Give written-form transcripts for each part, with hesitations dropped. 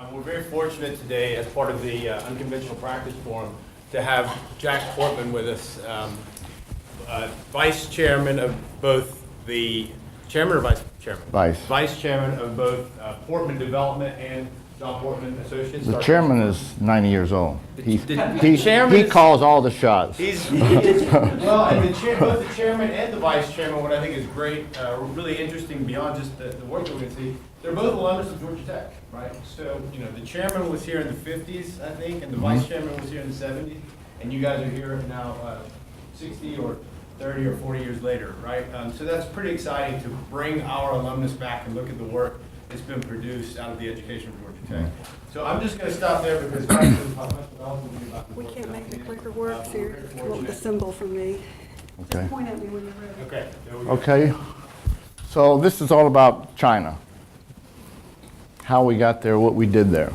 We're very fortunate today, as part of the Unconventional Practice Forum, to have Jack Portman with us, Vice Chairman of both the Chairman or Vice Chairman? Vice Chairman of both Portman Development and John Portman Associates. The Chairman is 90 years old. He Chairman calls all the shots. Well, and both the Chairman and the Vice Chairman, what I think is great, really interesting beyond just the work that we can see, they're both alumnus of Georgia Tech, right? So, you know, the Chairman was here in the 50s, I think, and the Vice Chairman was here in the 70s, and you guys are here now 60 or 30 or 40 years later, right? So that's pretty exciting to bring our alumnus back and look at the work that's been produced out of the education of Georgia Tech. So I'm just going to stop there because we can't make the clicker work, so you're come up with a symbol for me. Okay. Point at me when you're ready. Okay. There we go. Okay. So this is all about China. How we got there, what we did there.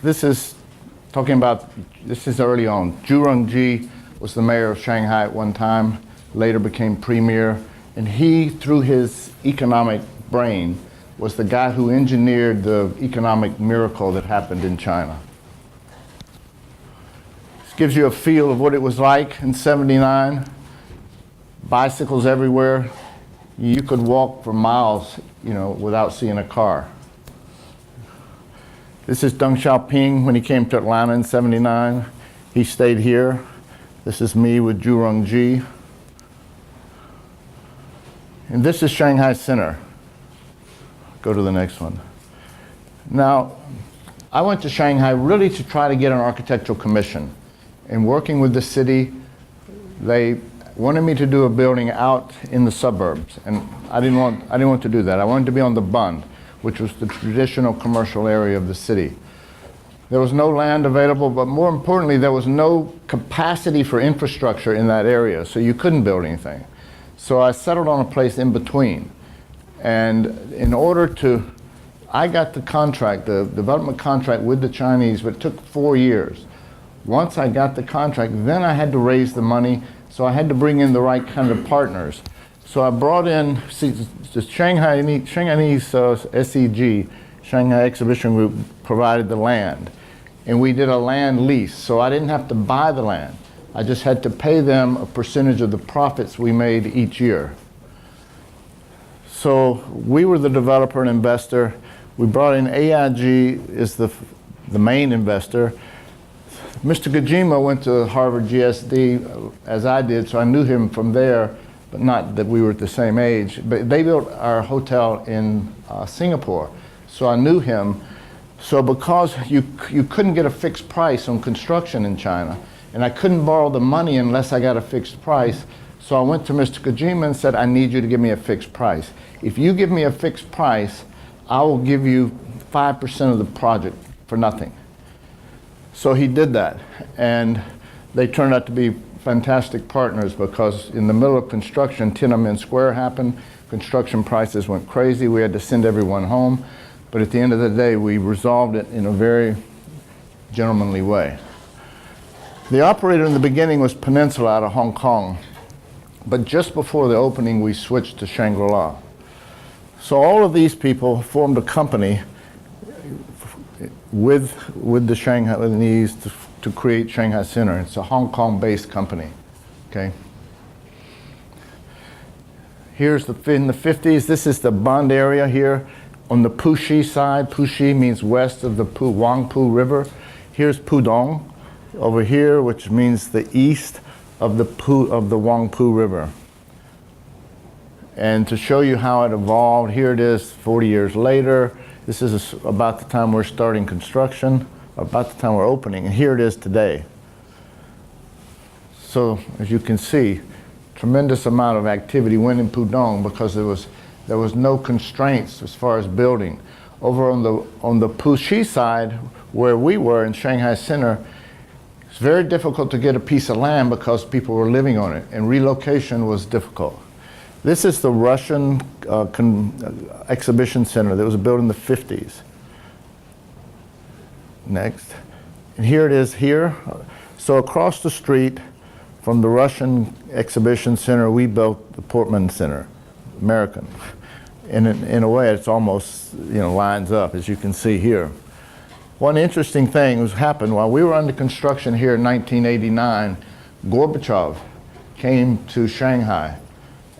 This is talking about, this is early on. Zhu Rongji was the mayor of Shanghai at one time, later became premier, and he, through his economic brain, was the guy who engineered the economic miracle that happened in China. This gives you a feel of what it was like in '79. Bicycles everywhere. You could walk for miles, you know, without seeing a car. This is Deng Xiaoping when he came to Atlanta in '79. He stayed here. This is me with Zhu Rongji. And this is Shanghai Center. Go to the next one. Now, I went to Shanghai really to try to get an architectural commission. And working with the city, they wanted me to do a building out in the suburbs. And I didn't want to do that. I wanted to be on the Bund, which was the traditional commercial area of the city. There was no land available, but more importantly, there was no capacity for infrastructure in that area, so you couldn't build anything. So I settled on a place in between. And in order to, I got the contract, the development contract with the Chinese, but it took 4 years. Once I got the contract, then I had to raise the money, so I had to bring in the right kind of partners. So I brought in the Shanghainese SEG, Shanghai Exhibition Group, provided the land. And we did a land lease, so I didn't have to buy the land. I just had to pay them a percentage of the profits we made each year. So we were the developer and investor. We brought in AIG as the main investor. Mr. Kojima went to Harvard GSD as I did, so I knew him from there, but not that we were at the same age. But they built our hotel in Singapore, so I knew him. So because you couldn't get a fixed price on construction in China, and I couldn't borrow the money unless I got a fixed price, so I went to Mr. Kojima and said, I need you to give me a fixed price. If you give me a fixed price, I will give you 5% of the project for nothing. So he did that, and they turned out to be fantastic partners because in the middle of construction, Tiananmen Square happened, construction prices went crazy, we had to send everyone home, but at the end of the day, we resolved it in a very gentlemanly way. The operator in the beginning was Peninsula out of Hong Kong, but just before the opening, we switched to Shangri-La. So all of these people formed a company with the Shanghainese to create Shanghai Center. It's a Hong Kong-based company, okay? Here's in the 50s, this is the Bund area here. On the Puxi side, Puxi means west of the Huangpu River. Here's Pudong over here, which means the east of the Huangpu River. And to show you how it evolved, here it is 40 years later. This is about the time we're starting construction, about the time we're opening, and here it is today. So as you can see, tremendous amount of activity went in Pudong because there was no constraints as far as building. Over on the Puxi side, where we were in Shanghai Center, it's very difficult to get a piece of land because people were living on it, and relocation was difficult. This is the Russian exhibition center that was built in the 50s. Next. And here it is here. So across the street from the Russian exhibition center, we built the Portman Center, American. in a way, it's almost, lines up, as you can see here. One interesting thing was happened while we were under construction here in 1989. Gorbachev came to Shanghai,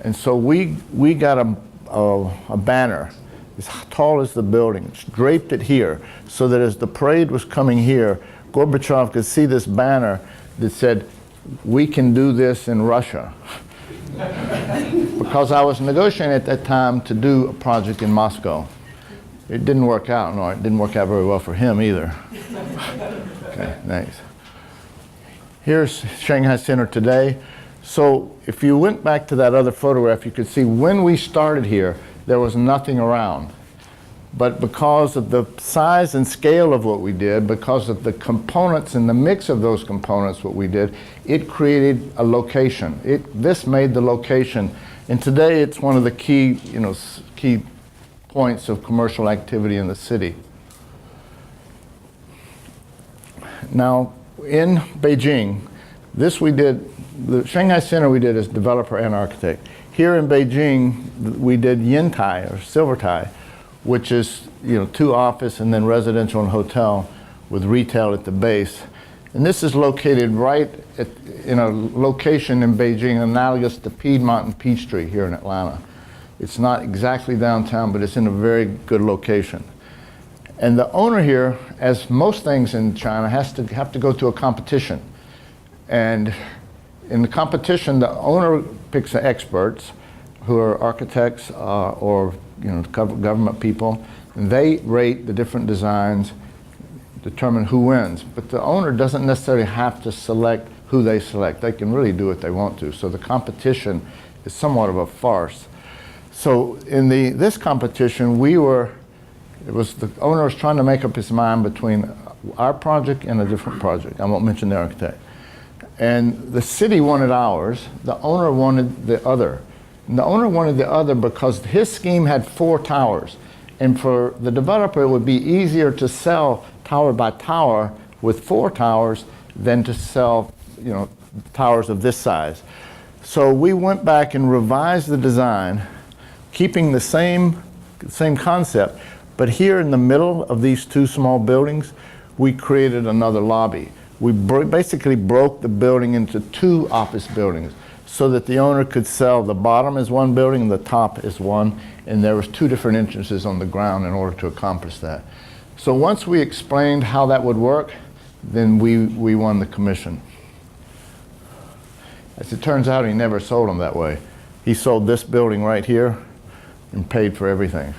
and so we got a banner as tall as the building, draped it here, so that as the parade was coming here, Gorbachev could see this banner that said, "We can do this in Russia." Because I was negotiating at that time to do a project in Moscow. It didn't work out. No, it didn't work out very well for him either. Okay, thanks. Here's Shanghai Center today. So if you went back to that other photograph, you could see when we started here, there was nothing around. But because of the size and scale of what we did, because of the components and the mix of those components, what we did, it created a location. This made the location. And today it's one of the key, key points of commercial activity in the city. Now, in Beijing, this we did, the Shanghai Center we did as developer and architect. Here in Beijing, we did Yintai, or Silver Tie, which is, 2 office and then residential and hotel with retail at the base. And this is located right in a location in Beijing analogous to Piedmont and Peachtree here in Atlanta. It's not exactly downtown, but it's in a very good location. And the owner here, as most things in China, have to go to a competition. And in the competition, the owner picks the experts who are architects or government people, and they rate the different designs, determine who wins. But the owner doesn't necessarily have to select who they select. They can really do what they want to. So the competition is somewhat of a farce. So in this competition, the owner was trying to make up his mind between our project and a different project. I won't mention the architect. And the city wanted ours, the owner wanted the other. And the owner wanted the other because his scheme had 4 towers. And for the developer, it would be easier to sell tower by tower with 4 towers than to sell, towers of this size. So we went back and revised the design, keeping the same concept, but here in the middle of these 2 small buildings, we created another lobby. We basically broke the building into 2 office buildings so that the owner could sell the bottom as one building and the top as one, and there was 2 different entrances on the ground in order to accomplish that. So once we explained how that would work, then we won the commission. As it turns out, he never sold them that way. He sold this building right here and paid for everything.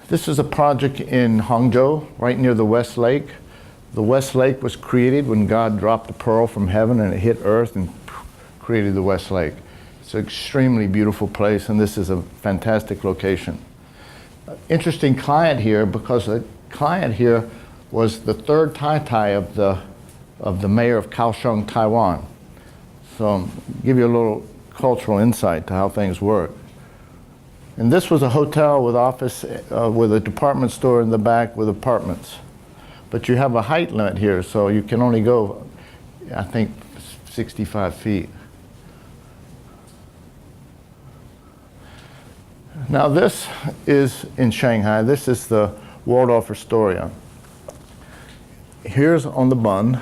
This is a project in Hangzhou, right near the West Lake. The West Lake was created when God dropped a pearl from heaven and it hit earth and created the West Lake. It's an extremely beautiful place, and this is a fantastic location. Interesting client here, because the client here was the 3rd Tai of the mayor of Kaohsiung, Taiwan. So I'll give you a little cultural insight to how things work. And this was a hotel with office, with a department store in the back with apartments. But you have a height limit here, so you can only go, I think, 65 feet. Now this is in Shanghai. This is the Waldorf Astoria. Here's on the Bund,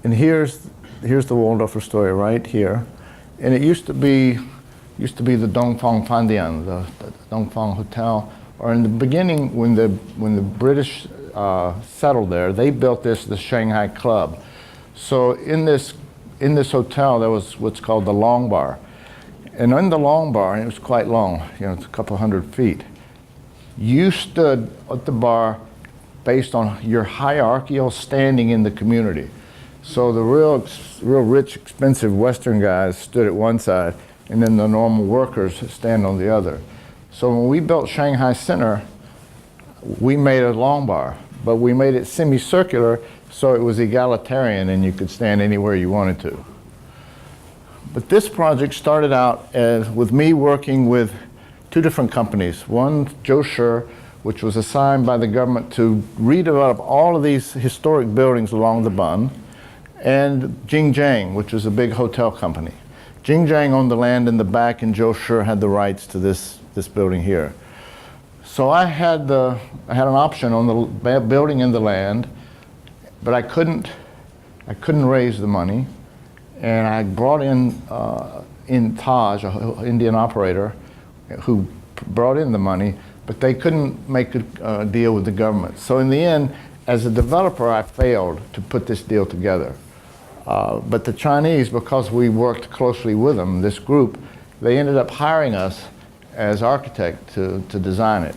and here's the Waldorf Astoria right here. And it used to be the Dongfang Fandian, the Dongfang Hotel. Or in the beginning, when the British settled there, they built the Shanghai Club. So in this hotel, there was what's called the Long Bar. And in the Long Bar, and it was quite long, it's a couple hundred feet, you stood at the bar based on your hierarchical standing in the community. So the real rich, expensive Western guys stood at one side, and then the normal workers stand on the other. So when we built Shanghai Center, we made a long bar, but we made it semicircular so it was egalitarian and you could stand anywhere you wanted to. But this project started out with me working with 2 different companies. One, Joe Scher, which was assigned by the government to redevelop all of these historic buildings along the Bund, and Jing Jiang, which was a big hotel company. Xinjiang owned the land in the back, and Joe Scher had the rights to this building here. So I had an option on the building and the land, but I couldn't raise the money, and I brought in Taj, an Indian operator, who brought in the money, but they couldn't make a deal with the government. So in the end, as a developer, I failed to put this deal together. But the Chinese, because we worked closely with them, this group, they ended up hiring us as architect to design it.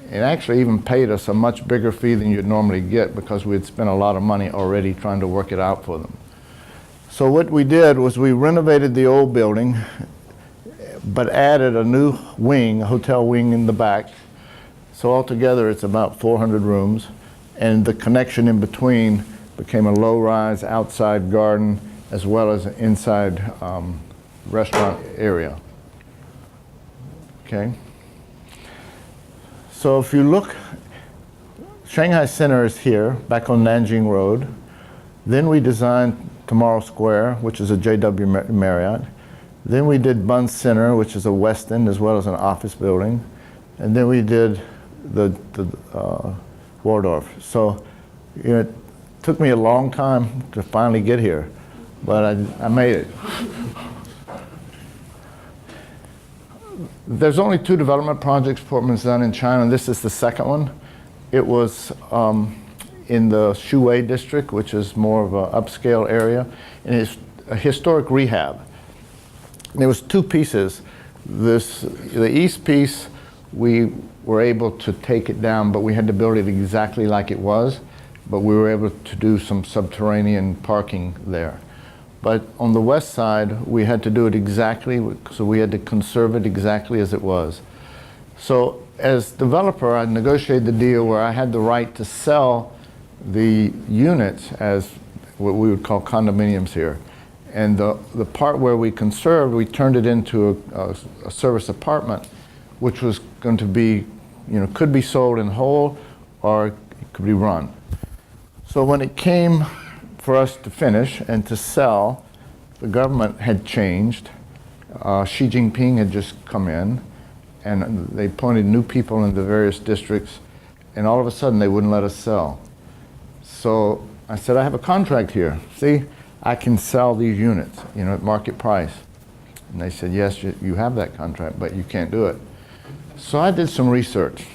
And actually even paid us a much bigger fee than you'd normally get because we had spent a lot of money already trying to work it out for them. So what we did was we renovated the old building, but added a new wing, a hotel wing in the back. So altogether it's about 400 rooms, and the connection in between became a low-rise outside garden as well as an inside restaurant area. Okay. So if you look, Shanghai Center is here, back on Nanjing Road. Then we designed Tomorrow Square, which is a JW Marriott. Then we did Bund Center, which is a Westin as well as an office building. And then we did the Waldorf. So it took me a long time to finally get here, but I made it. There's only 2 development projects Portman's done in China, and this is the second one. It was in the Shuwei district, which is more of an upscale area, and it's a historic rehab. There was 2 pieces. The east piece, we were able to take it down, but we had to build it exactly like it was, but we were able to do some subterranean parking there. But on the west side, we had to do it exactly, so we had to conserve it exactly as it was. So as developer, I negotiated the deal where I had the right to sell the units as what we would call condominiums here. And the part where we conserved, we turned it into a service apartment, which was going to be, could be sold in whole or it could be run. So when it came for us to finish and to sell, the government had changed. Xi Jinping had just come in, and they appointed new people in the various districts, and all of a sudden they wouldn't let us sell. So I said, I have a contract here. See, I can sell these units, at market price. And they said, yes, you have that contract, but you can't do it. So I did some research.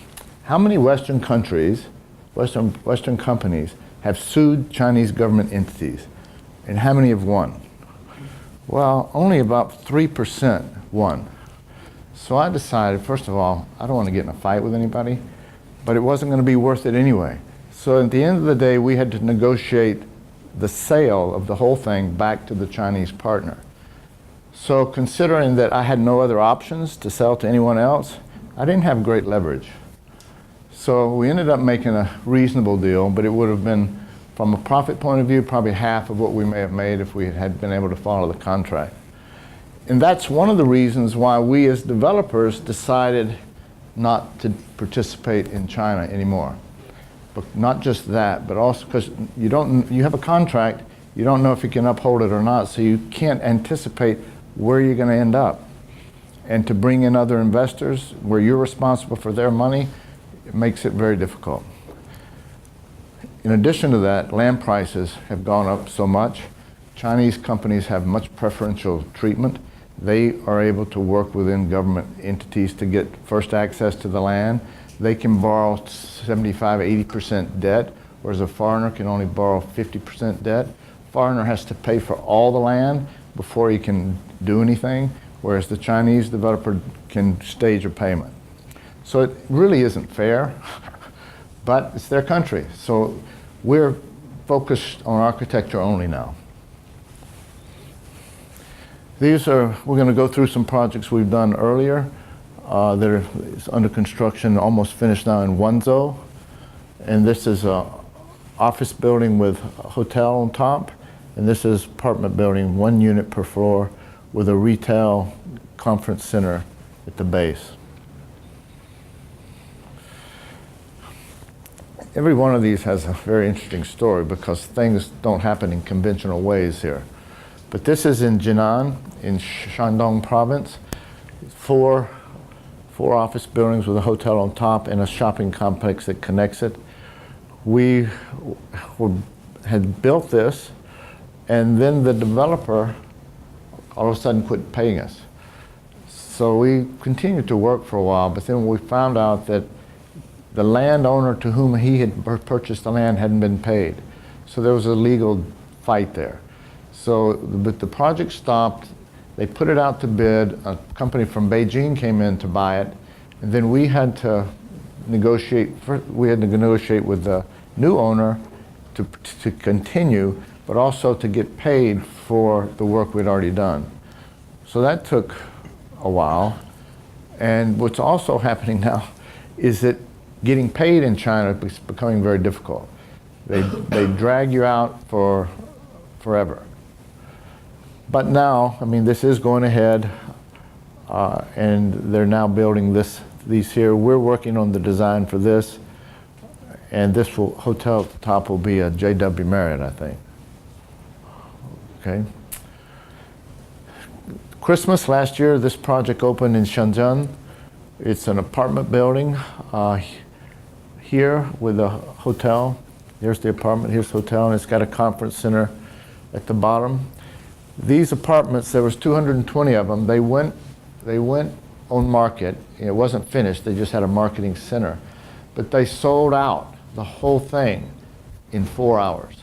How many Western countries, Western companies, have sued Chinese government entities, and how many have won? Well, only about 3% won. So I decided, first of all, I don't want to get in a fight with anybody, but it wasn't going to be worth it anyway. So at the end of the day, we had to negotiate the sale of the whole thing back to the Chinese partner. So considering that I had no other options to sell to anyone else, I didn't have great leverage. So we ended up making a reasonable deal, but it would have been, from a profit point of view, probably half of what we may have made if we had been able to follow the contract. And that's one of the reasons why we as developers decided not to participate in China anymore. But not just that, but also because you have a contract, you don't know if you can uphold it or not, so you can't anticipate where you're going to end up. And to bring in other investors where you're responsible for their money, it makes it very difficult. In addition to that, land prices have gone up so much. Chinese companies have much preferential treatment. They are able to work within government entities to get first access to the land. They can borrow 75, 80% debt, whereas a foreigner can only borrow 50% debt. Foreigner has to pay for all the land before he can do anything, whereas the Chinese developer can stage a payment. So it really isn't fair, but it's their country. So we're focused on architecture only now. We're going to go through some projects we've done earlier that are under construction, almost finished now in Hangzhou. And this is an office building with a hotel on top. And this is apartment building, 1 unit per floor with a retail conference center at the base. Every one of these has a very interesting story because things don't happen in conventional ways here. But this is in Jinan, in Shandong province. Four office buildings with a hotel on top and a shopping complex that connects it. We had built this, and then the developer all of a sudden quit paying us. So we continued to work for a while, but then we found out that the landowner to whom he had purchased the land hadn't been paid. So there was a legal fight there. So but the project stopped. They put it out to bid. A company from Beijing came in to buy it, and then we had to negotiate. We had to negotiate with the new owner to continue, but also to get paid for the work we'd already done. So that took a while. And what's also happening now is that getting paid in China is becoming very difficult. They drag you out for forever. But now, I mean, this is going ahead, and they're now building these here. We're working on the design for this, and this hotel at the top will be a JW Marriott, I think. Okay. Christmas last year, this project opened in Shenzhen. It's an apartment building here with a hotel. Here's the apartment, here's the hotel, and it's got a conference center at the bottom. These apartments, there was 220 of them. They went on market. It wasn't finished. They just had a marketing center. But they sold out the whole thing in 4 hours.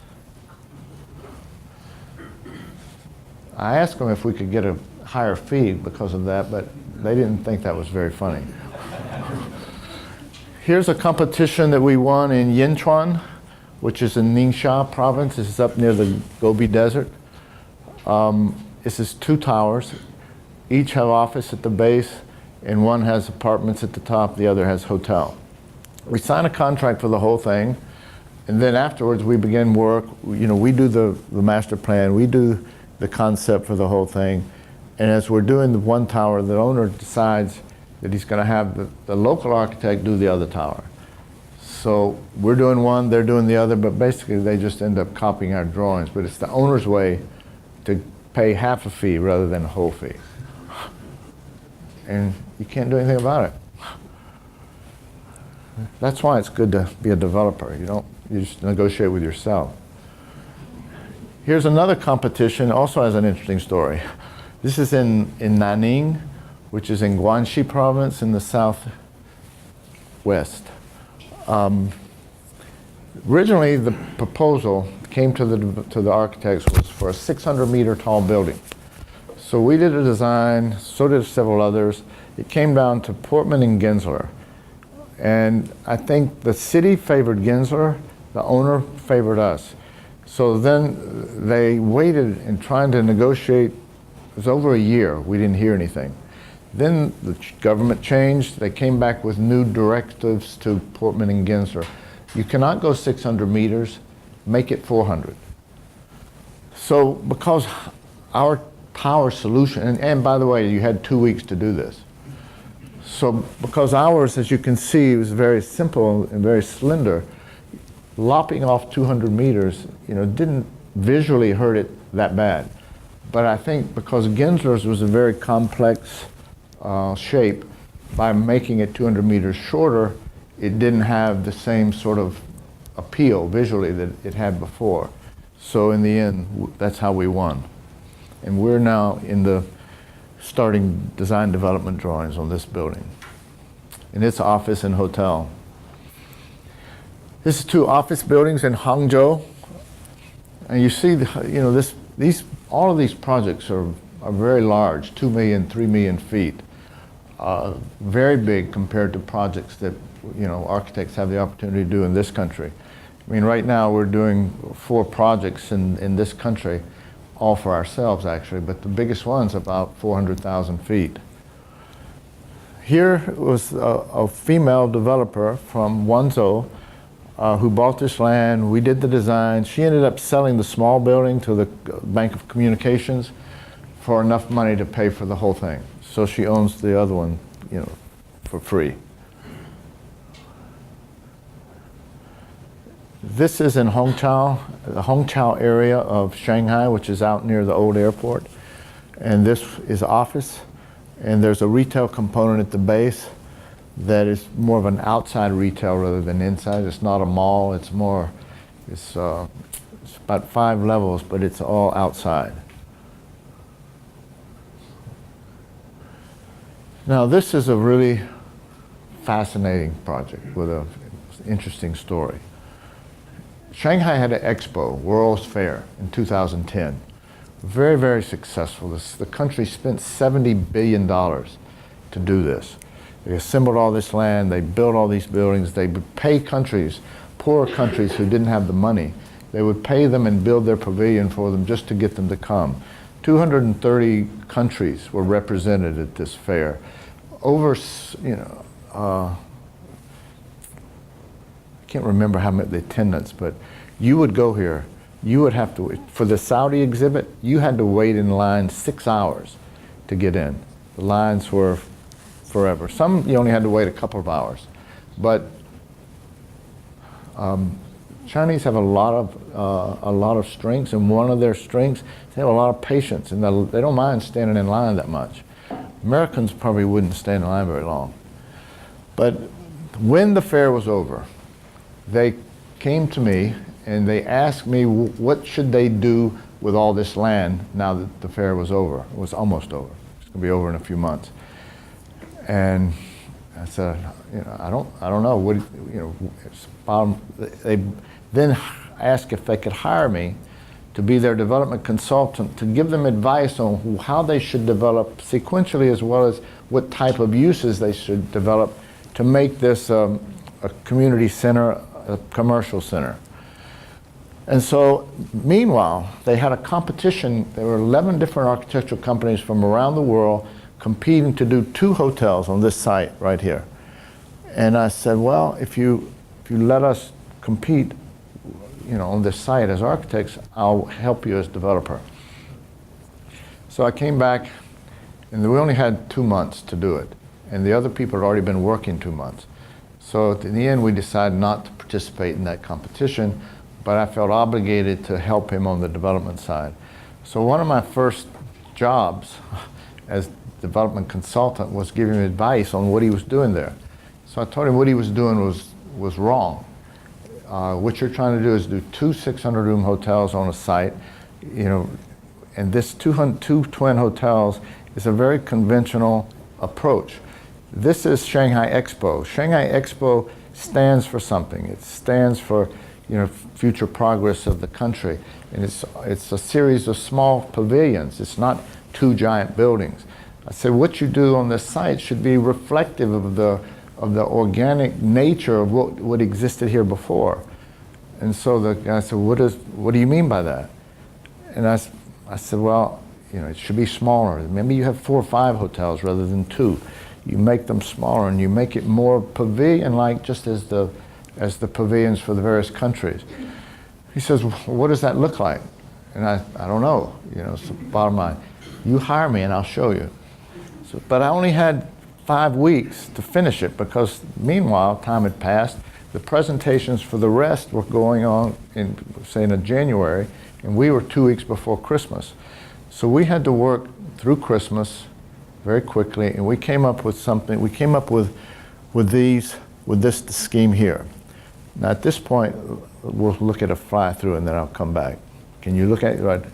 I asked them if we could get a higher fee because of that, but they didn't think that was very funny. Here's a competition that we won in Yinchuan, which is in Mingsha province. This is up near the Gobi Desert. This is 2 towers. Each have office at the base, and one has apartments at the top, the other has hotel. We sign a contract for the whole thing, and then afterwards we begin work. You know, we do the master plan, we do the concept for the whole thing, and as we're doing the one tower, the owner decides that he's going to have the local architect do the other tower. So we're doing one, they're doing the other, but basically they just end up copying our drawings. But it's the owner's way to pay half a fee rather than a whole fee. And you can't do anything about it. That's why it's good to be a developer. You just negotiate with yourself. Here's another competition, also has an interesting story. This is in Nanning, which is in Guangxi province in the southwest. Originally, the proposal came to the architects was for a 600-meter tall building. So we did a design, so did several others. It came down to Portman and Gensler. And I think the city favored Gensler, the owner favored us. So then they waited and trying to negotiate. It was over a year, we didn't hear anything. Then the government changed, they came back with new directives to Portman and Gensler. You cannot go 600 meters, make it 400. So because our tower solution, and by the way, you had 2 weeks to do this. So because ours, as you can see, was very simple and very slender, lopping off 200 meters, didn't visually hurt it that bad. But I think because Gensler's was a very complex shape, by making it 200 meters shorter, it didn't have the same sort of appeal visually that it had before. So in the end, that's how we won. And we're now in the starting design development drawings on this building. And it's office and hotel. This is 2 office buildings in Hangzhou. And you see, all of these projects are very large, 2 million, 3 million feet. Very big compared to projects that architects have the opportunity to do in this country. I mean, right now we're doing 4 projects in this country, all for ourselves actually, but the biggest one's about 400,000 feet. Here was a female developer from Hangzhou who bought this land. We did the design. She ended up selling the small building to the Bank of Communications for enough money to pay for the whole thing. So she owns the other one, for free. This is in Hangzhou, the Hangzhou area of Shanghai, which is out near the old airport. And this is office, and there's a retail component at the base that is more of an outside retail rather than inside. It's not a mall, it's about 5 levels, but it's all outside. Now this is a really fascinating project with an interesting story. Shanghai had an expo, World's Fair, in 2010. Very, very successful. The country spent $70 billion to do this. They assembled all this land, they built all these buildings, they would pay countries, poorer countries who didn't have the money, they would pay them and build their pavilion for them just to get them to come. 230 countries were represented at this fair. Over, I can't remember how many the attendance, but you would go here, you would have to, for the Saudi exhibit, you had to wait in line 6 hours to get in. The lines were forever. Some you only had to wait a couple of hours. But Chinese have a lot of strengths, and one of their strengths, they have a lot of patience, and they don't mind standing in line that much. Americans probably wouldn't stand in line very long. But when the fair was over, they came to me and they asked me what should they do with all this land now that the fair was over. It was almost over. It's going to be over in a few months. And I said, I don't know. What, they then asked if they could hire me to be their development consultant, to give them advice on how they should develop sequentially, as well as what type of uses they should develop to make this a community center, a commercial center. And so, meanwhile, they had a competition. There were 11 different architectural companies from around the world competing to do 2 hotels on this site right here. And I said, well, if you let us compete, on this site as architects, I'll help you as developer. So I came back, and we only had 2 months to do it, and the other people had already been working 2 months. So in the end, we decided not to participate in that competition, but I felt obligated to help him on the development side. So one of my first jobs as development consultant was giving him advice on what he was doing there. So I told him what he was doing was wrong. What you're trying to do is do 2 600-room hotels on a site, and this 2 twin hotels is a very conventional approach. This is Shanghai Expo. Shanghai Expo stands for something. It stands for, future progress of the country, and it's a series of small pavilions. It's not 2 giant buildings. I said, what you do on this site should be reflective of the organic nature of what existed here before. And so the guy said, what do you mean by that? And I said, well, it should be smaller. Maybe you have 4 or 5 hotels rather than 2. You make them smaller and you make it more pavilion-like, just as the pavilions for the various countries. He says, well, what does that look like? And I don't know, so bottom line, you hire me and I'll show you. So, but I only had 5 weeks to finish it, because meanwhile, time had passed. The presentations for the rest were going on in January, and we were 2 weeks before Christmas. So we had to work through Christmas very quickly, and we came up with something. We came up with this scheme here. Now at this point, we'll look at a fly-through and then I'll come back. Can you look at it right?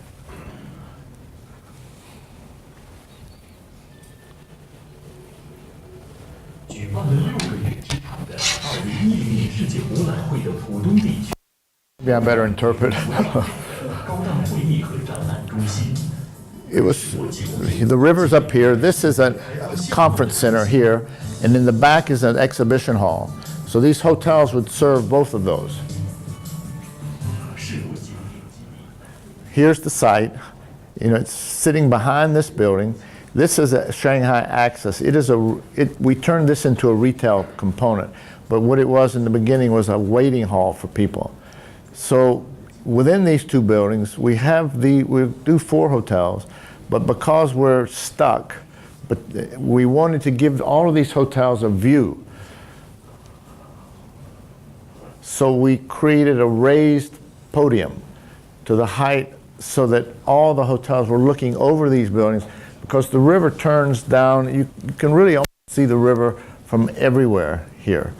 Maybe I better interpret. It was, the river's up here. This is a conference center here, and in the back is an exhibition hall. So these hotels would serve both of those. Here's the site. It's sitting behind this building. This is a Shanghai Axis. We turned this into a retail component, but what it was in the beginning was a waiting hall for people. So within these 2 buildings, we do 4 hotels, but because we're stuck, we wanted to give all of these hotels a view. So we created a raised podium to the height so that all the hotels were looking over these buildings, because the river turns down. You can really almost see the river from everywhere here.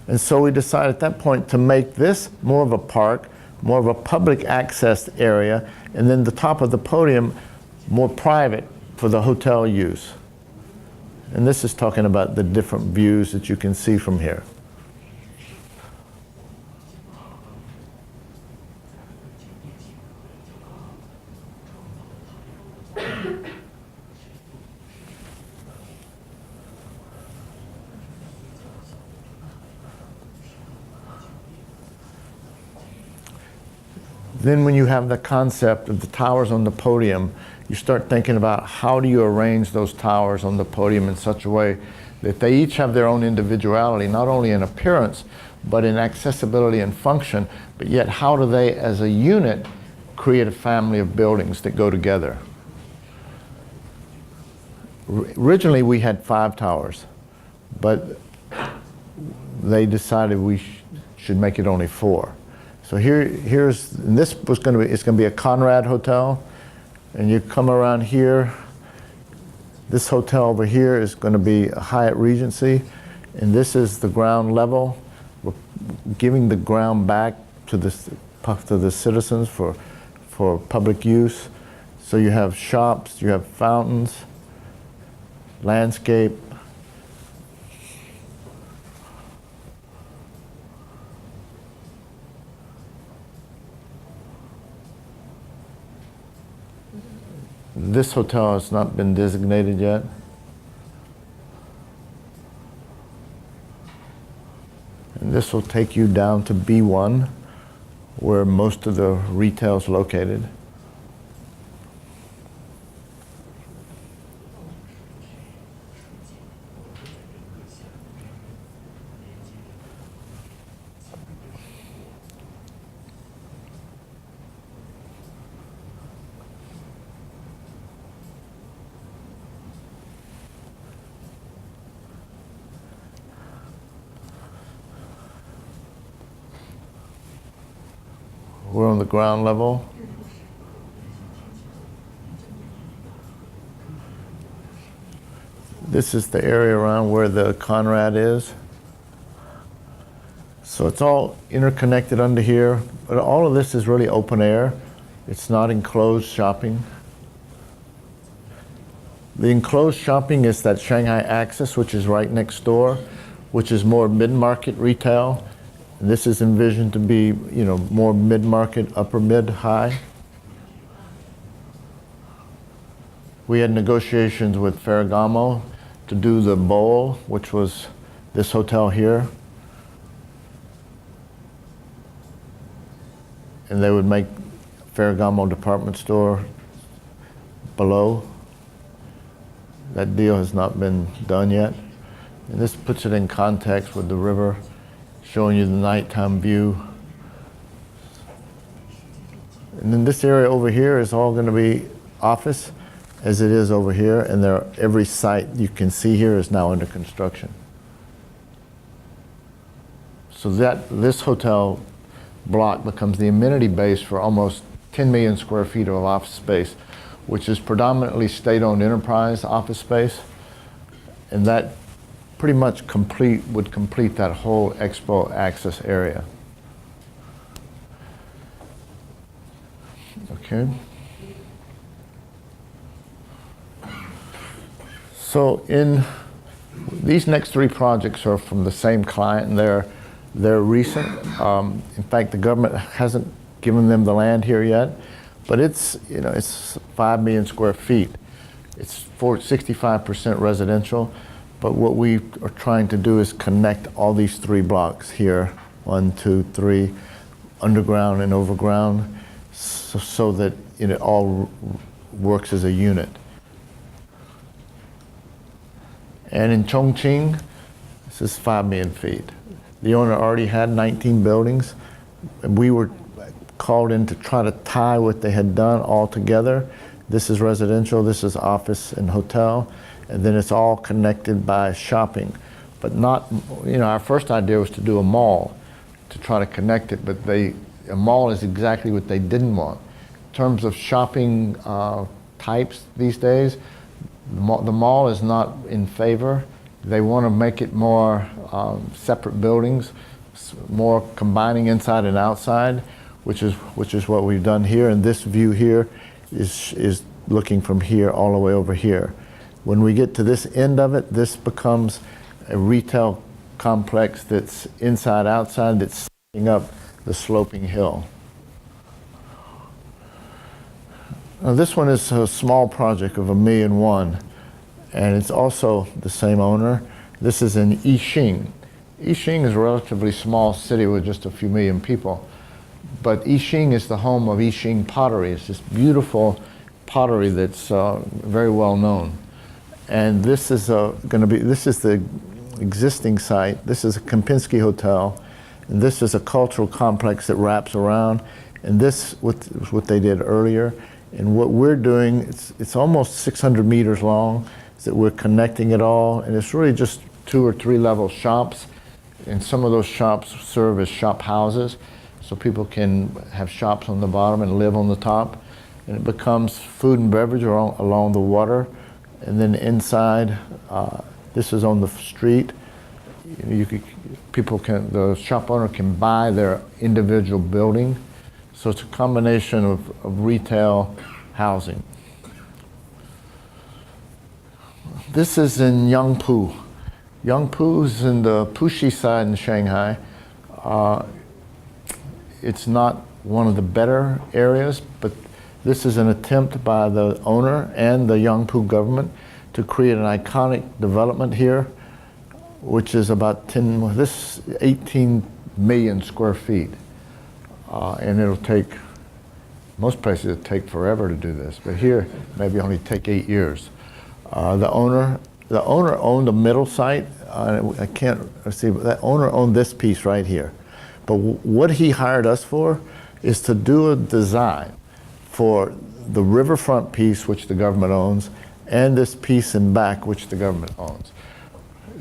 And so we decided at that point to make this more of a park, more of a public access area, and then the top of the podium more private for the hotel use. And this is talking about the different views that you can see from here. Then when you have the concept of the towers on the podium, you start thinking about how do you arrange those towers on the podium in such a way that they each have their own individuality, not only in appearance, but in accessibility and function, but yet how do they, as a unit, create a family of buildings that go together. Originally we had 5 towers, but they decided we should make it only 4. So and this was going to be, it's going to be a Conrad Hotel, and you come around here, this hotel over here is going to be a Hyatt Regency, and this is the ground level. We're giving the ground back to the citizens for public use. So you have shops, you have fountains, landscape. This hotel has not been designated yet. And this will take you down to B1, where most of the retail is located. We're on the ground level. This is the area around where the Conrad is. So it's all interconnected under here, but all of this is really open air. It's not enclosed shopping. The enclosed shopping is that Shanghai Axis, which is right next door, which is more mid-market retail. And this is envisioned to be, more mid-market, upper mid-high. We had negotiations with Ferragamo to do the bowl, which was this hotel here. And they would make Ferragamo department store below. That deal has not been done yet. And this puts it in context with the river, showing you the nighttime view. And then this area over here is all going to be office, as it is over here, and every site you can see here is now under construction. So this hotel block becomes the amenity base for almost 10 million square feet of office space, which is predominantly state-owned enterprise office space, and that pretty much would complete that whole Expo access area. Okay. So these next 3 projects are from the same client, and they're recent. In fact, the government hasn't given them the land here yet, but it's 5 million square feet. It's 65% residential. But what we are trying to do is connect all these 3 blocks here, 1, 2, 3, underground and overground, so that it all works as a unit. And in Chongqing, this is 5 million feet. The owner already had 19 buildings, and we were called in to try to tie what they had done all together. This is residential, this is office and hotel, and then it's all connected by shopping. But not, our first idea was to do a mall, to try to connect it, but a mall is exactly what they didn't want. In terms of shopping types these days, the mall is not in favor. They want to make it more separate buildings, more combining inside and outside, which is what we've done here. And this view here is looking from here all the way over here. When we get to this end of it, this becomes a retail complex that's inside outside, that's setting up the sloping hill. Now this one is a small project of 1.1 million, and it's also the same owner. This is in Yixing. Yixing is a relatively small city with just a few million people, but Yixing is the home of Yixing pottery. It's this beautiful pottery that's very well known. And this is this is the existing site. This is a Kempinski Hotel, and this is a cultural complex that wraps around. And this was what they did earlier. And what we're doing, it's almost 600 meters long, is that we're connecting it all, and it's really just 2 or 3 level shops. And some of those shops serve as shop houses, so people can have shops on the bottom and live on the top. And it becomes food and beverage along the water. And then inside, this is on the street. The shop owner can buy their individual building. So it's a combination of retail housing. This is in Yangpu. Yangpu is in the Puxi side in Shanghai. It's not one of the better areas, but this is an attempt by the owner and the Yangpu government to create an iconic development here, which is about 18 million square feet. And it'll take, most places it'll take forever to do this, but here maybe only take 8 years. The owner owned the middle site. I can't see, but that owner owned this piece right here. But what he hired us for is to do a design for the riverfront piece, which the government owns, and this piece in back, which the government owns,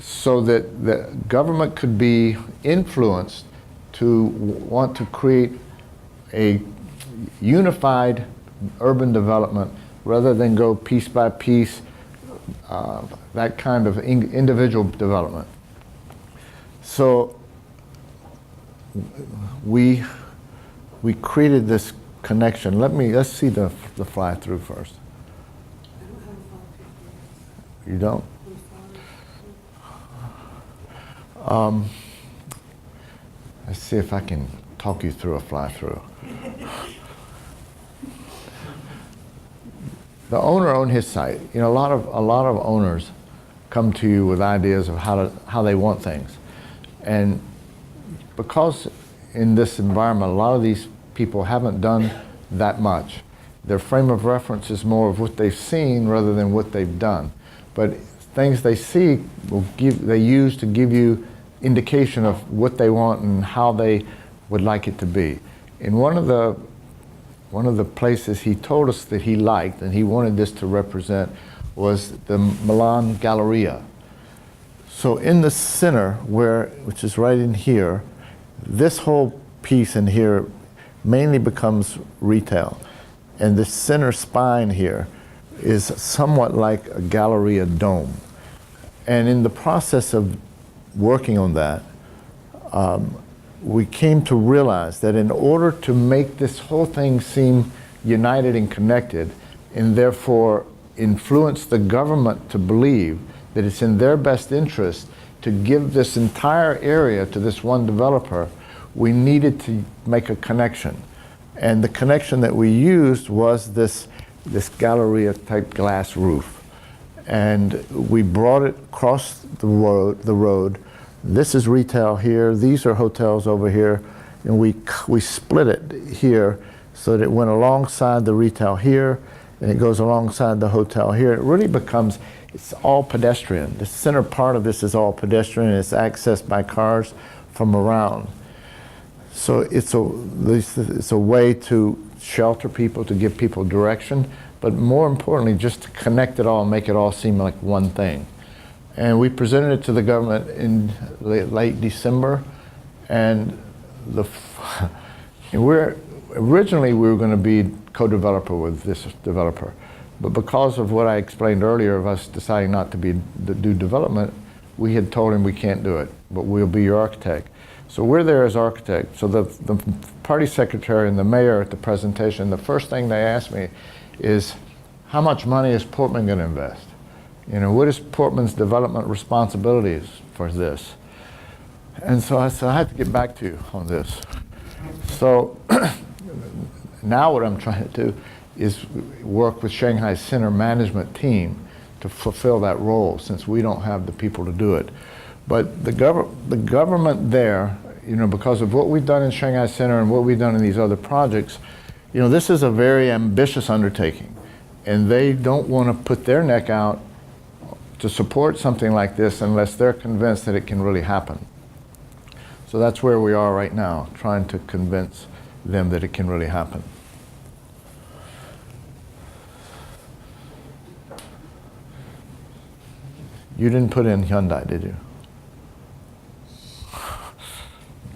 so that the government could be influenced to want to create a unified urban development rather than go piece by piece, that kind of individual development. So we created this connection. Let's see the fly through first. You don't? Let's see if I can talk you through a fly through. The owner owned his site. You know, a lot of owners come to you with ideas of how they want things, and because in this environment, a lot of these people haven't done that much. Their frame of reference is more of what they've seen rather than what they've done. But things they see they use to give you indication of what they want and how they would like it to be. In one of the places he told us that he liked and he wanted this to represent was the Milan Galleria. So in the center, which is right in here, this whole piece in here mainly becomes retail. And the center spine here is somewhat like a Galleria dome. And in the process of working on that, we came to realize that in order to make this whole thing seem united and connected, and therefore influence the government to believe that it's in their best interest to give this entire area to this one developer, we needed to make a connection. And the connection that we used was this Galleria type glass roof. And we brought it across the road. This is retail here, these are hotels over here, and we split it here so that it went alongside the retail here, and it goes alongside the hotel here. It really becomes, it's all pedestrian. The center part of this is all pedestrian, and it's accessed by cars from around. So it's a way to shelter people, to give people direction, but more importantly, just to connect it all and make it all seem like one thing. And we presented it to the government in late December, and originally we were going to be co-developer with this developer, but because of what I explained earlier of us deciding not to do development, we had told him we can't do it, but we'll be your architect. So we're there as architect. So the party secretary and the mayor at the presentation, the first thing they asked me is, how much money is Portman going to invest? You know, what is Portman's development responsibilities for this? And so I said, I have to get back to you on this. So now what I'm trying to do is work with Shanghai Center management team to fulfill that role, since we don't have the people to do it. But the government there, you know, because of what we've done in Shanghai Center and what we've done in these other projects, you know, this is a very ambitious undertaking, and they don't want to put their neck out to support something like this unless they're convinced that it can really happen. So that's where we are right now, trying to convince them that it can really happen. You didn't put in Hyundai, did you?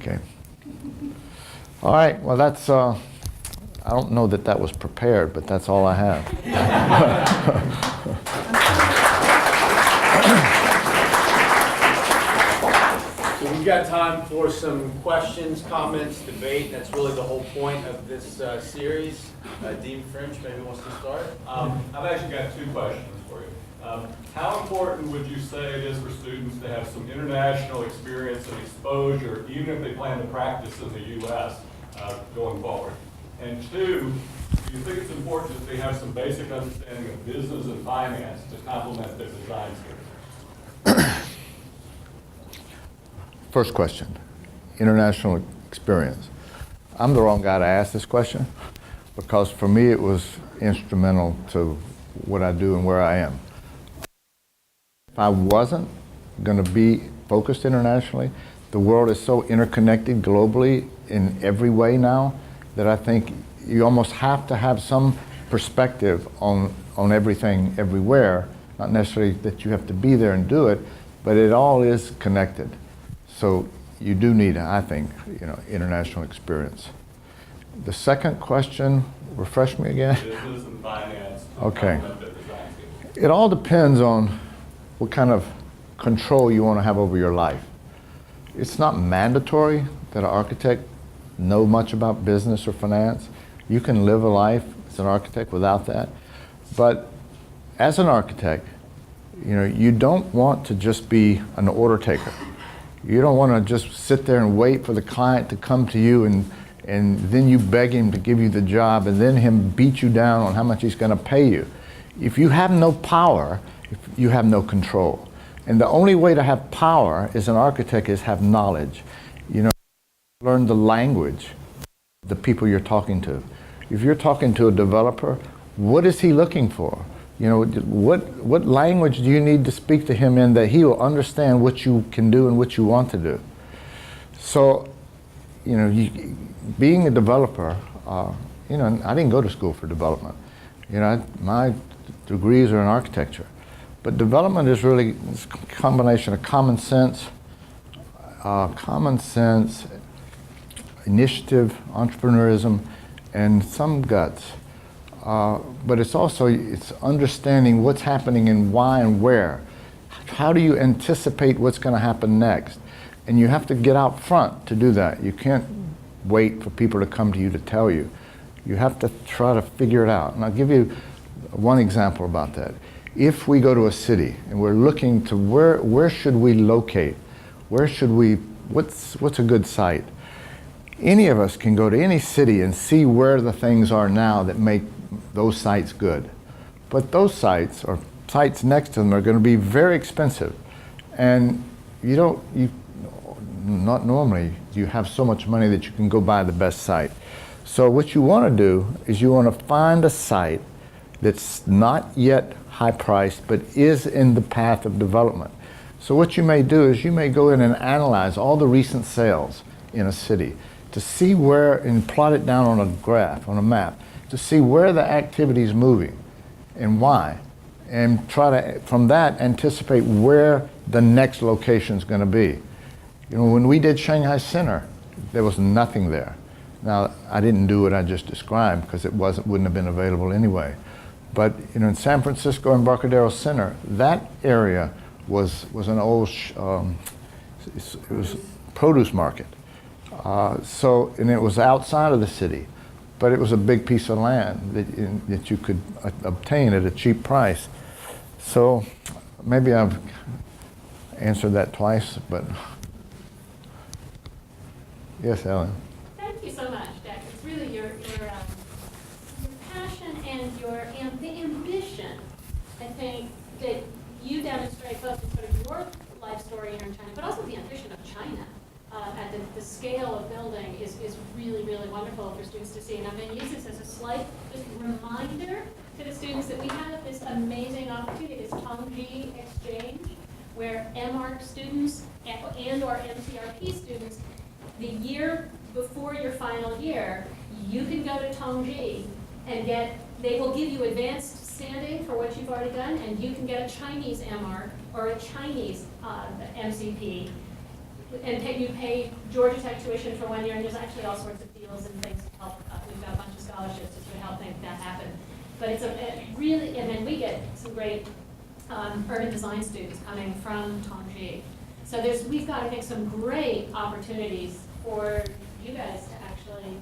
Okay. All right, well that's, I don't know that that was prepared, but that's all I have. So we've got time for some questions, comments, debate. That's really the whole point of this series. Dean French maybe wants to start. I've actually got two questions for you. How important would you say it is for students to have some international experience and exposure, even if they plan to practice in the U.S. Going forward? And two, do you think it's important that they have some basic understanding of business and finance to complement their design skills? First question, international experience. I'm the wrong guy to ask this question, because for me it was instrumental to what I do and where I am. If I wasn't going to be focused internationally, the world is so interconnected globally in every way now that I think you almost have to have some perspective on everything everywhere. Not necessarily that you have to be there and do it, but it all is connected. So you do need, I think, you know, international experience. The second question, refresh me again. Business and finance to Okay. complement their design skills. It all depends on what kind of control you want to have over your life. It's not mandatory that an architect know much about business or finance. You can live a life as an architect without that. But as an architect, you know, you don't want to just be an order taker. You don't want to just sit there and wait for the client to come to you and then you beg him to give you the job and then him beat you down on how much he's going to pay you. If you have no power, you have no control. And the only way to have power as an architect is have knowledge. You know, learn the language of the people you're talking to. If you're talking to a developer, what is he looking for? You know, what language do you need to speak to him in that he will understand what you can do and what you want to do? So, you know, being a developer, you know, I didn't go to school for development. You know, my degrees are in architecture. But development is really a combination of common sense, initiative, entrepreneurism, and some guts. But it's also, it's understanding what's happening and why and where. How do you anticipate what's going to happen next? And you have to get out front to do that. You can't wait for people to come to you to tell you. You have to try to figure it out. And I'll give you one example about that. If we go to a city and we're looking to where should we locate? Where should we, what's a good site? Any of us can go to any city and see where the things are now that make those sites good. But those sites or sites next to them are going to be very expensive. And not normally you have so much money that you can go buy the best site. So what you want to do is you want to find a site that's not yet high priced, but is in the path of development. So what you may do is you may go in and analyze all the recent sales in a city to see where, and plot it down on a graph, on a map, to see where the activity is moving and why, and try to, from that, anticipate where the next location is going to be. You know, when we did Shanghai Center, there was nothing there. Now, I didn't do what I just described because it wouldn't have been available anyway. But in San Francisco Embarcadero Center, that area was an old, it was produce market. And it was outside of the city, but it was a big piece of land that you could obtain at a cheap price. So maybe I've answered that twice, but yes, Ellen. Thank you so much, Jack. It's really your passion and the ambition, I think, that you demonstrate both in sort of your life story here in China, but also the ambition of China. And the scale of building is really, really wonderful for students to see. And I'm going to use this as a slight just reminder to the students that we have this amazing opportunity, this Chongqing exchange, where MARC students and or MCRP students, the year before your final year, you can go to Chongqing and they will give you advanced standing for what you've already done, and you can get a Chinese MARC or a Chinese MCP. And you pay Georgia Tech tuition for 1 year, and there's actually all sorts of deals and things to help. We've got a bunch of scholarships to sort of help make that happen. But it's really, and then we get some great urban design students coming from Chongqing. So we've got, I think, some great opportunities for you guys to actually,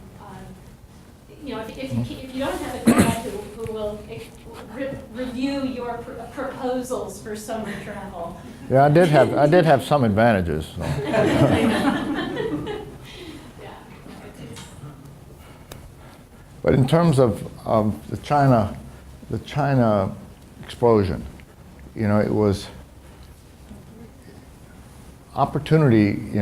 if you don't have a dad who will review your proposals for summer travel. Yeah, I did have some advantages. So. But in terms of the China explosion, it was opportunity.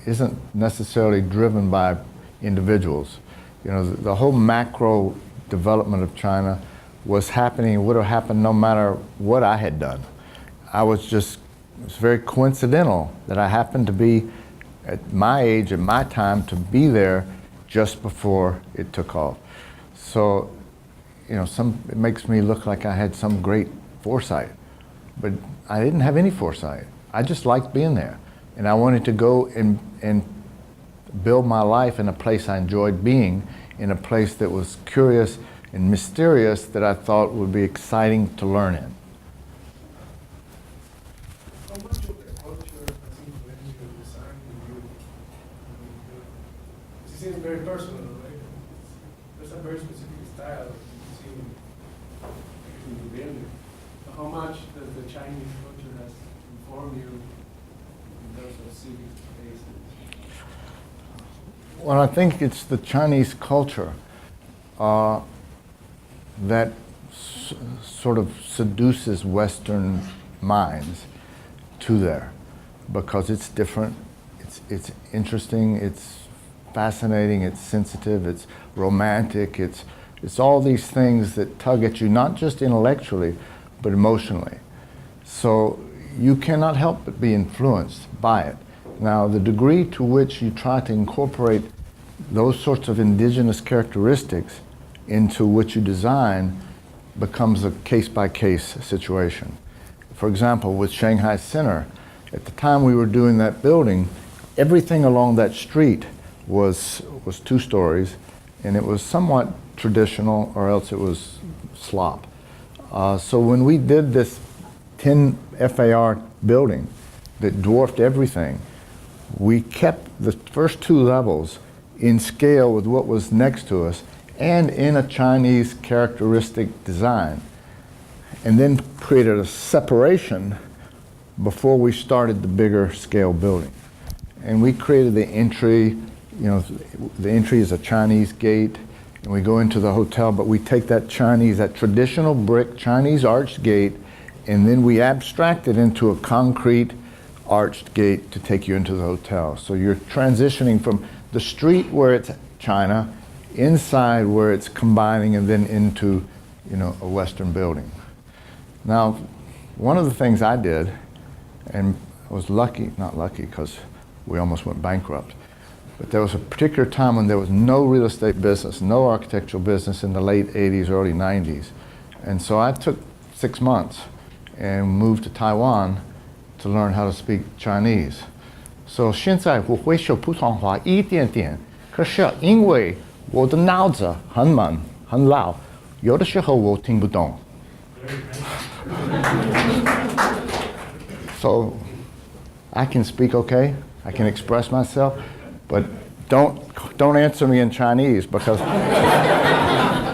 Isn't necessarily driven by individuals. The whole macro development of China was happening, would have happened no matter what I had done. It was very coincidental that I happened to be at my age, at my time, to be there just before it took off. So, it makes me look like I had some great foresight, but I didn't have any foresight. I just liked being there. And I wanted to go and build my life in a place I enjoyed being, in a place that was curious and mysterious that I thought would be exciting to learn in. How much of the culture has influenced your design in you? It seems very personal, right? There's a very specific style you see in the building. So how much does the Chinese culture has informed you in terms of civic spaces? Well, I think it's the Chinese culture that sort of seduces Western minds to there, because it's different, it's interesting, it's fascinating, it's sensitive, it's romantic, it's all these things that tug at you, not just intellectually, but emotionally. So you cannot help but be influenced by it. Now, the degree to which you try to incorporate those sorts of indigenous characteristics into what you design becomes a case-by-case situation. For example, with Shanghai Center, at the time we were doing that building, everything along that street was 2 stories, and it was somewhat traditional, or else it was slop. So when we did this 10 FAR building that dwarfed everything, we kept the first 2 levels in scale with what was next to us and in a Chinese characteristic design, and then created a separation before we started the bigger scale building. And we created the entry, the entry is a Chinese gate, and we go into the hotel, but we take that traditional brick Chinese arched gate, and then we abstract it into a concrete arched gate to take you into the hotel. So you're transitioning from the street where it's China, inside where it's combining, and then into, a Western building. Now, one of the things I did, and I was not lucky because we almost went bankrupt, but there was a particular time when there was no real estate business, no architectural business in the late 80s, early 90s. And so I took 6 months and moved to Taiwan to learn how to speak Chinese. 所以现在我会说普通话一点点，可是因为我的脑子很慢很老，有的时候我听不懂。So I can speak okay, I can express myself, but don't answer me in Chinese because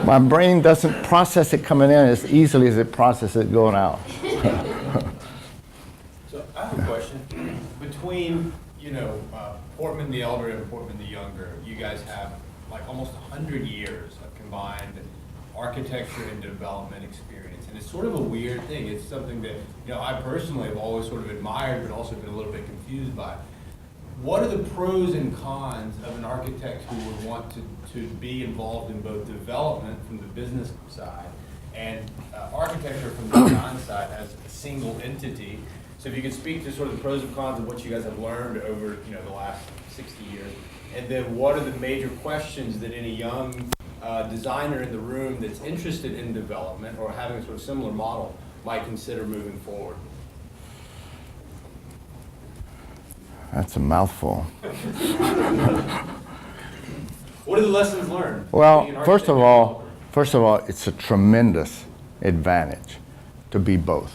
my brain doesn't process it coming in as easily as it processes it going out. So I have a question. Between, Portman the Elder and Portman the Younger, you guys have like almost 100 years of combined architecture and development experience. And it's sort of a weird thing. It's something that, I personally have always sort of admired, but also been a little bit confused by. What are the pros and cons of an architect who would want to be involved in both development from the business side and architecture from the design side as a single entity? So if you could speak to sort of the pros and cons of what you guys have learned over the last 60 years, and then what are the major questions that any young designer in the room that's interested in development or having a sort of similar model might consider moving forward? That's a mouthful. What are the lessons learned? Well, being an first of architect all, it's a tremendous advantage to be both.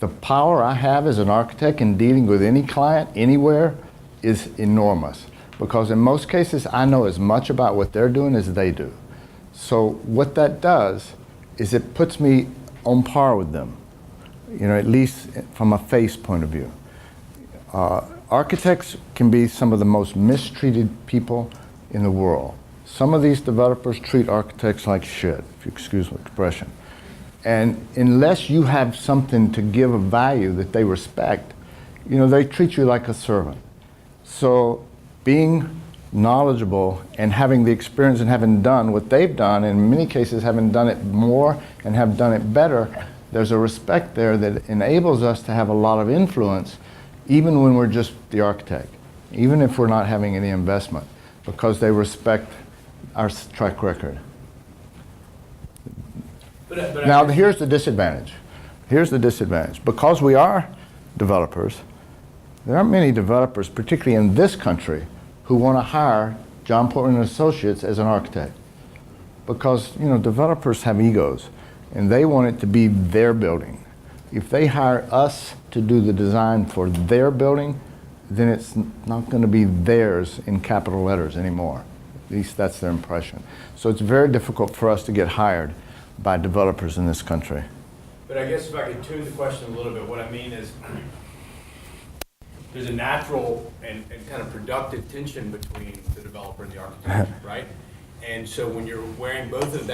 The power I have as an architect in dealing with any client anywhere is enormous because in most cases I know as much about what they're doing as they do. So what that does is it puts me on par with them, at least from a face point of view. Architects can be some of the most mistreated people in the world. Some of these developers treat architects like shit, if you excuse my expression. And unless you have something to give a value that they respect, they treat you like a servant. So being knowledgeable and having the experience and having done what they've done, in many cases having done it more and have done it better, there's a respect there that enables us to have a lot of influence even when we're just the architect, even if we're not having any investment, because they respect our track record. Now, here's the disadvantage. Because we are developers, there aren't many developers, particularly in this country, who want to hire John Portman and Associates as an architect. Because, developers have egos, and they want it to be their building. If they hire us to do the design for their building, then it's not going to be theirs in capital letters anymore. At least that's their impression. So it's very difficult for us to get hired by developers in this country. But I guess if I could tune the question a little bit, what I mean is there's a natural and kind of productive tension between the developer and the architect, right? And so when you're wearing both of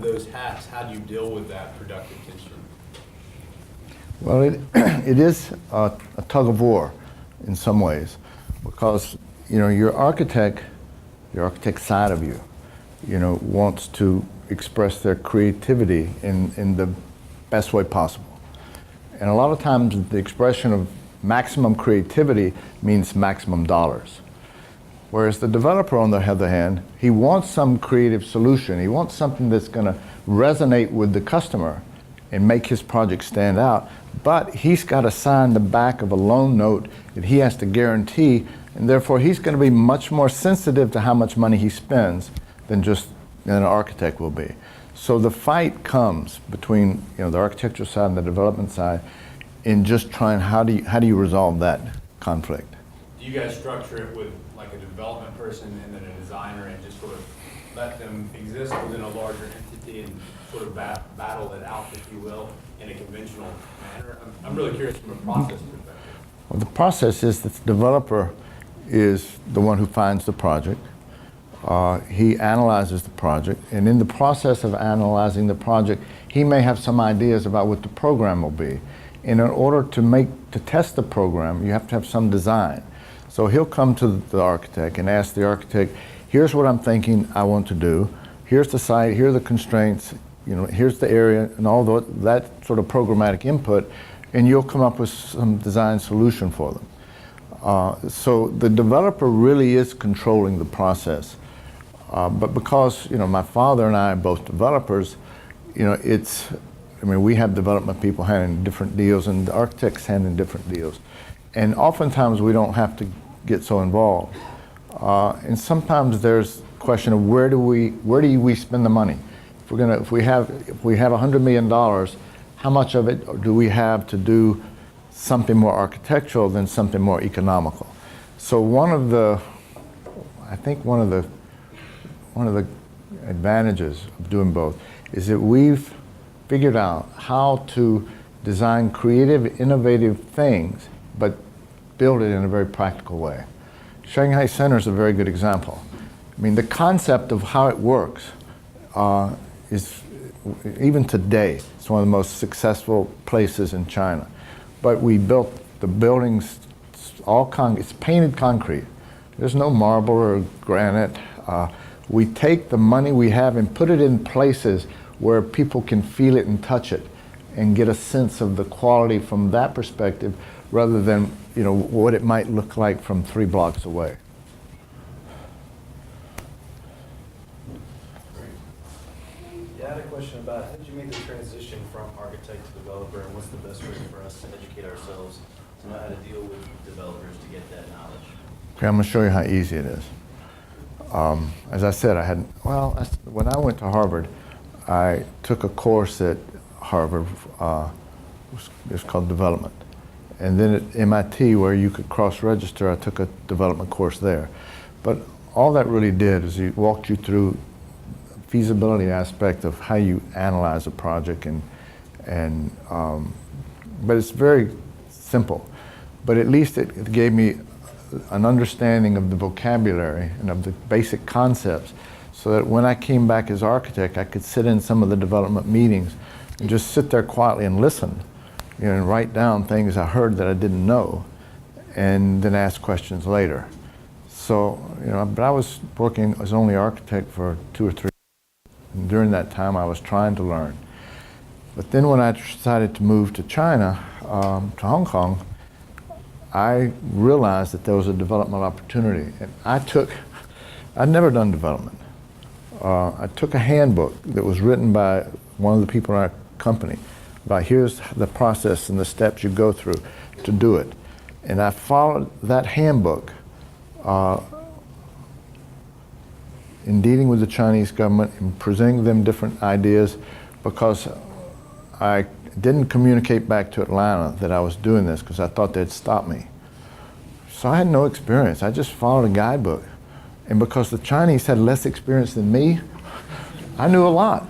those hats, how do you deal with that productive tension? Well, it is a tug of war in some ways, because your architect side of you, wants to express their creativity in the best way possible. And a lot of times the expression of maximum creativity means maximum dollars. Whereas the developer, on the other hand, he wants some creative solution. He wants something that's going to resonate with the customer and make his project stand out. But he's got to sign the back of a loan note that he has to guarantee, and therefore he's going to be much more sensitive to how much money he spends than an architect will be. So the fight comes between the architectural side and the development side in just trying how do you resolve that conflict. Do you guys structure it with like a development person and then a designer and just sort of let them exist within a larger entity and sort of battle it out, if you will, in a conventional manner? I'm really curious from a process perspective. Well, the process is that the developer is the one who finds the project. He analyzes the project, and in the process of analyzing the project, he may have some ideas about what the program will be. And in order to test the program, you have to have some design. So he'll come to the architect and ask the architect, here's what I'm thinking I want to do. Here's the site, here are the constraints, here's the area, and all that sort of programmatic input, and you'll come up with some design solution for them. So the developer really is controlling the process. But because my father and I are both developers, we have development people handling different deals and the architects handling different deals. And oftentimes we don't have to get so involved. And sometimes there's a question of where do we spend the money? If we have $100 million, how much of it do we have to do something more architectural than something more economical? So I think one of the advantages of doing both is that we've figured out how to design creative, innovative things, but build it in a very practical way. Shanghai Center is a very good example. I mean, the concept of how it works is, even today, it's one of the most successful places in China. But we built the buildings, it's painted concrete. There's no marble or granite. We take the money we have and put it in places where people can feel it and touch it and get a sense of the quality from that perspective rather than, you know, what it might look like from 3 blocks away. Yeah, I had a question about how did you make the transition from architect to developer, and what's the best way for us to educate ourselves to know how to deal with developers to get that knowledge? Okay, I'm going to show you how easy it is. As I said, when I went to Harvard, I took a course at Harvard. It's called development. And then at MIT, where you could cross-register, I took a development course there. But all that really did is it walked you through the feasibility aspect of how you analyze a project, but it's very simple. But at least it gave me an understanding of the vocabulary and of the basic concepts, so that when I came back as architect, I could sit in some of the development meetings and just sit there quietly and listen, you know, and write down things I heard that I didn't know, and then ask questions later. So, you know, but I was working as only architect for 2 or 3 years. And during that time, I was trying to learn. But then when I decided to move to China, to Hong Kong, I realized that there was a development opportunity. And I'd never done development. I took a handbook that was written by one of the people in our company about here's the process and the steps you go through to do it. And I followed that handbook in dealing with the Chinese government and presenting them different ideas, because I didn't communicate back to Atlanta that I was doing this because I thought they'd stop me. So I had no experience. I just followed a guidebook. And because the Chinese had less experience than me, I knew a lot.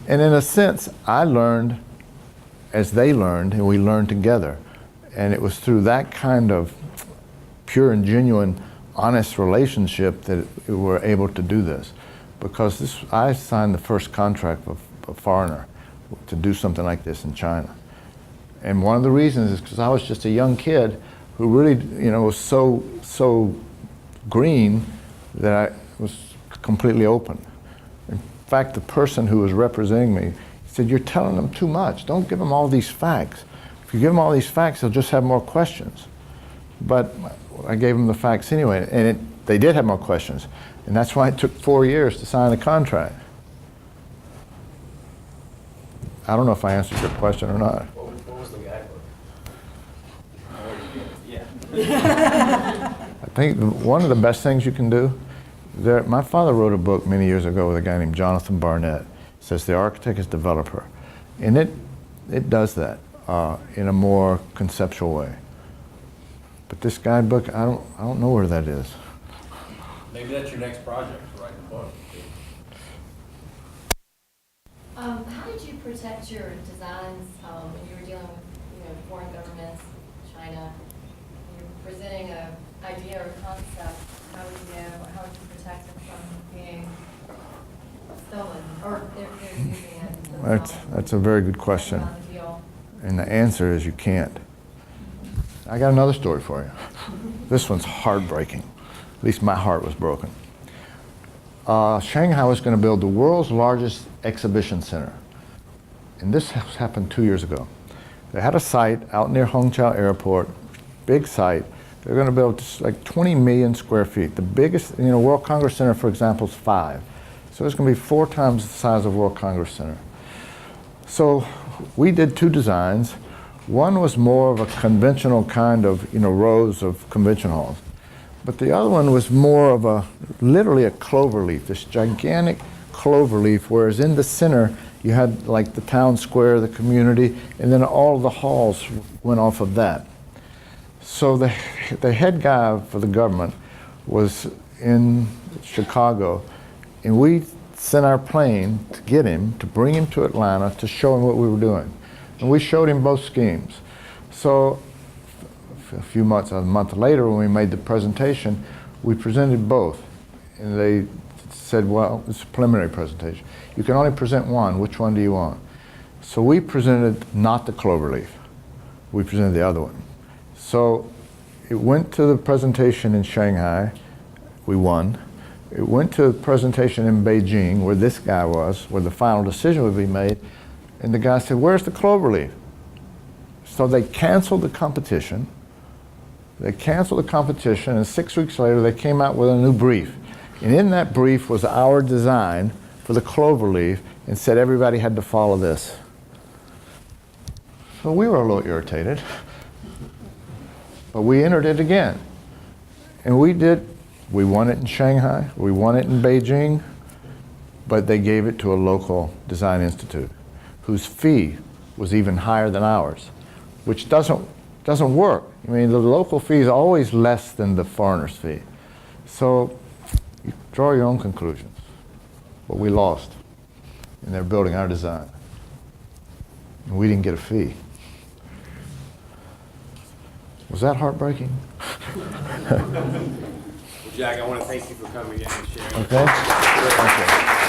And in a sense, I learned as they learned, and we learned together. And it was through that kind of pure and genuine, honest relationship that we were able to do this. Because I signed the first contract with a foreigner to do something like this in China. And one of the reasons is because I was just a young kid who really, you know, was so green that I was completely open. In fact, the person who was representing me said, "You're telling them too much. Don't give them all these facts. If you give them all these facts, they'll just have more questions." But I gave them the facts anyway, and they did have more questions. And that's why it took 4 years to sign the contract. I don't know if I answered your question or not. What was the guidebook? Yeah. I think one of the best things you can do, my father wrote a book many years ago with a guy named Jonathan Barnett. It says the architect is developer. And it does that in a more conceptual way. But this guidebook, I don't know where that is. Maybe that's your next project, write a book. How did you protect your designs when you were dealing with, foreign governments, China? You're presenting an idea or concept. How would you protect it from being stolen, or they're using it? That's a very good question. And the answer is you can't. I got another story for you. This one's heartbreaking. At least my heart was broken. Shanghai was going to build the world's largest exhibition center. And this happened 2 years ago. They had a site out near Hangzhou Airport, big site. They're going to build like 20 million square feet. The biggest, World Congress Center, for example, is 5. So it's going to be 4 times the size of World Congress Center. So we did 2 designs. One was more of a conventional kind of, rows of convention halls. But the other one was more of literally a clover leaf, this gigantic clover leaf, whereas in the center you had like the town square, the community, and then all the halls went off of that. So the head guy for the government was in Chicago, and we sent our plane to get him, to bring him to Atlanta, to show him what we were doing. And we showed him both schemes. So a month later when we made the presentation, we presented both. And they said, well, it's a preliminary presentation. You can only present one. Which one do you want? So we presented not the cloverleaf. We presented the other one. So it went to the presentation in Shanghai. We won. It went to the presentation in Beijing, where this guy was, where the final decision would be made. And the guy said, where's the cloverleaf? So they canceled the competition. They canceled the competition, and 6 weeks later they came out with a new brief. And in that brief was our design for the cloverleaf, and said everybody had to follow this. So we were a little irritated. But we entered it again. And we won it in Shanghai, we won it in Beijing, but they gave it to a local design institute whose fee was even higher than ours, which doesn't work. I mean, the local fee is always less than the foreigner's fee. So you draw your own conclusions. But we lost, and they're building our design. And we didn't get a fee. Was that heartbreaking? Well, Jack, I want to thank you for coming in and sharing. Okay. Thank you.